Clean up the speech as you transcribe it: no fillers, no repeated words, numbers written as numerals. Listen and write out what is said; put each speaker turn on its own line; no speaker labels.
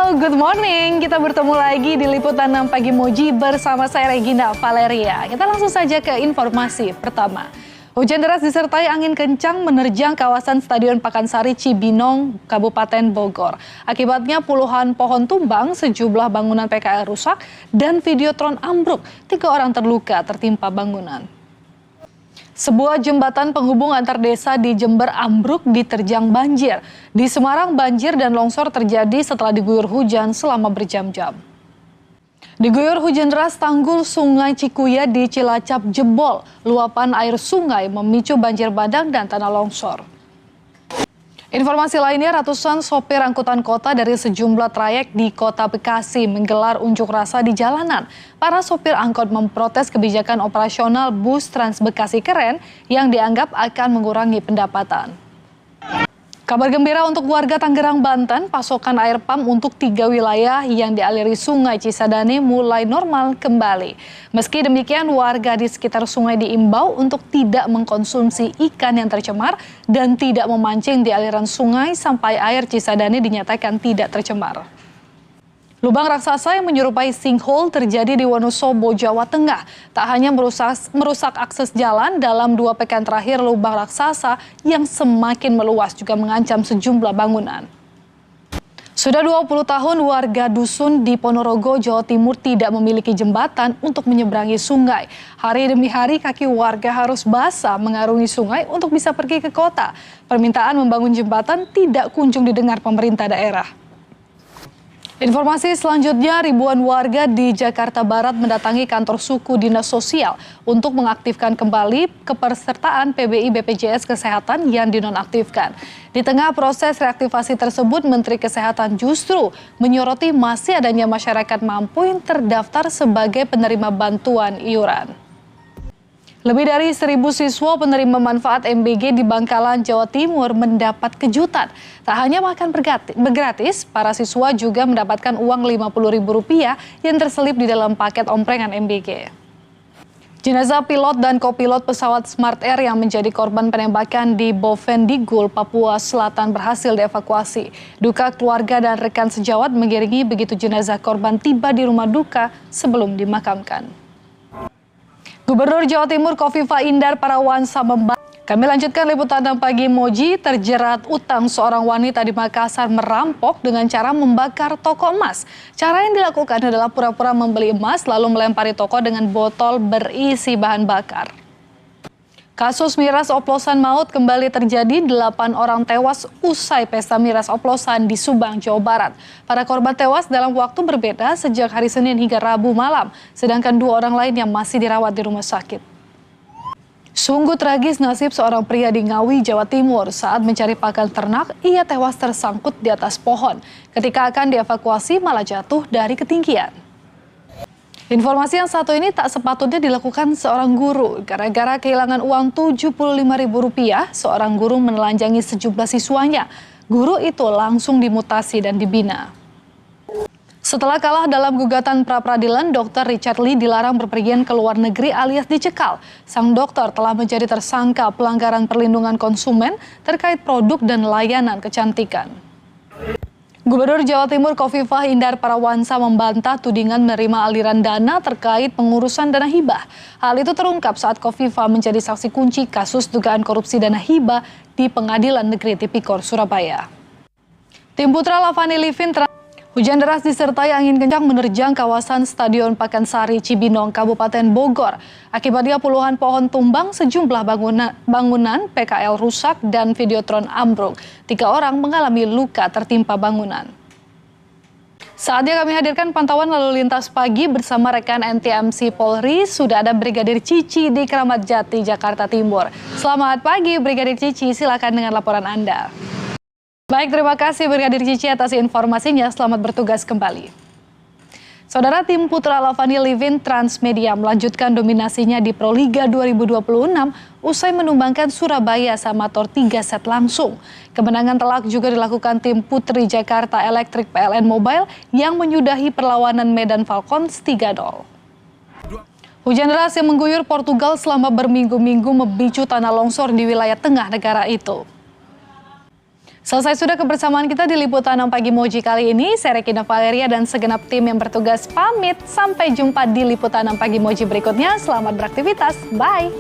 Halo, good morning. Kita bertemu lagi di Liputan 6 Pagi Moji bersama saya Regina Valeria. Kita langsung saja ke informasi pertama. Hujan deras disertai angin kencang menerjang kawasan Stadion Pakansari Cibinong, Kabupaten Bogor. Akibatnya puluhan pohon tumbang, sejumlah bangunan PKL rusak, dan Videotron ambruk. 3 orang terluka tertimpa bangunan. Sebuah jembatan penghubung antar desa di Jember ambruk diterjang banjir. Di Semarang, banjir dan longsor terjadi setelah diguyur hujan selama berjam-jam. Diguyur hujan deras, tanggul Sungai Cikuya di Cilacap jebol. Luapan air sungai memicu banjir bandang dan tanah longsor. Informasi lainnya, ratusan sopir angkutan kota dari sejumlah trayek di Kota Bekasi menggelar unjuk rasa di jalanan. Para sopir angkot memprotes kebijakan operasional bus Trans Bekasi Keren yang dianggap akan mengurangi pendapatan. Kabar gembira untuk warga Tangerang, Banten, pasokan air PAM untuk 3 wilayah yang dialiri Sungai Cisadane mulai normal kembali. Meski demikian, warga di sekitar sungai diimbau untuk tidak mengkonsumsi ikan yang tercemar dan tidak memancing di aliran sungai sampai air Cisadane dinyatakan tidak tercemar. Lubang raksasa yang menyerupai sinkhole terjadi di Wonosobo, Jawa Tengah. Tak hanya merusak akses jalan, dalam 2 pekan terakhir lubang raksasa yang semakin meluas juga mengancam sejumlah bangunan. Sudah 20 tahun warga dusun di Ponorogo, Jawa Timur tidak memiliki jembatan untuk menyeberangi sungai. Hari demi hari kaki warga harus basah mengarungi sungai untuk bisa pergi ke kota. Permintaan membangun jembatan tidak kunjung didengar pemerintah daerah. Informasi selanjutnya, ribuan warga di Jakarta Barat mendatangi kantor suku Dinas Sosial untuk mengaktifkan kembali kepesertaan PBI BPJS Kesehatan yang dinonaktifkan. Di tengah proses reaktivasi tersebut, Menteri Kesehatan justru menyoroti masih adanya masyarakat mampu yang terdaftar sebagai penerima bantuan iuran. Lebih dari 1.000 siswa penerima manfaat MBG di Bangkalan, Jawa Timur mendapat kejutan. Tak hanya makan gratis, para siswa juga mendapatkan uang Rp50.000 yang terselip di dalam paket omprengan MBG. Jenazah pilot dan kopilot pesawat Smart Air yang menjadi korban penembakan di Bovendigul, Papua Selatan berhasil dievakuasi. Duka keluarga dan rekan sejawat mengiringi begitu jenazah korban tiba di rumah duka sebelum dimakamkan. Gubernur Jawa Timur Khofifah Indar Parawansa membantah. Kami lanjutkan liputan 6 Pagi Moji. Terjerat utang, seorang wanita di Makassar merampok dengan cara membakar toko emas. Cara yang dilakukan adalah pura-pura membeli emas lalu melempari toko dengan botol berisi bahan bakar. Kasus miras oplosan maut kembali terjadi, 8 orang tewas usai pesta miras oplosan di Subang, Jawa Barat. Para korban tewas dalam waktu berbeda sejak hari Senin hingga Rabu malam, sedangkan 2 orang lain yang masih dirawat di rumah sakit. Sungguh tragis nasib seorang pria di Ngawi, Jawa Timur. Saat mencari pakan ternak, ia tewas tersangkut di atas pohon. Ketika akan dievakuasi malah jatuh dari ketinggian. Informasi yang satu ini tak sepatutnya dilakukan seorang guru. Gara-gara kehilangan uang Rp75.000, seorang guru menelanjangi sejumlah siswanya. Guru itu langsung dimutasi dan dibina. Setelah kalah dalam gugatan pra-peradilan, Dr. Richard Lee dilarang berpergian ke luar negeri alias dicekal. Sang dokter telah menjadi tersangka pelanggaran perlindungan konsumen terkait produk dan layanan kecantikan. Gubernur Jawa Timur Khofifah Indar Parawansa membantah tudingan menerima aliran dana terkait pengurusan dana hibah. Hal itu terungkap saat Khofifah menjadi saksi kunci kasus dugaan korupsi dana hibah di Pengadilan Negeri Tipikor, Surabaya. Tim Putra Lavani Livin. Hujan deras disertai angin kencang menerjang kawasan Stadion Pakansari Cibinong, Kabupaten Bogor. Akibatnya puluhan pohon tumbang, sejumlah bangunan PKL rusak dan Videotron ambruk. 3 orang mengalami luka tertimpa bangunan. Saatnya kami hadirkan pantauan lalu lintas pagi bersama rekan NTMC Polri. Sudah ada Brigadir Cici di Keramat Jati, Jakarta Timur. Selamat pagi Brigadir Cici, silakan dengan laporan Anda. Baik, terima kasih Brigadir Cici atas informasinya. Selamat bertugas kembali. Saudara, tim Putra Lavani Livin Transmedia melanjutkan dominasinya di Proliga 2026 usai menumbangkan Surabaya Samator 3 set langsung. Kemenangan telak juga dilakukan tim Putri Jakarta Electric PLN Mobile yang menyudahi perlawanan Medan Falcons 3-0. Hujan deras yang mengguyur Portugal selama berminggu-minggu memicu tanah longsor di wilayah tengah negara itu. Selesai sudah kebersamaan kita di Liputan 6 Pagi Moji kali ini. Saya Regina Valeria dan segenap tim yang bertugas pamit. Sampai jumpa di Liputan 6 Pagi Moji berikutnya. Selamat beraktivitas. Bye.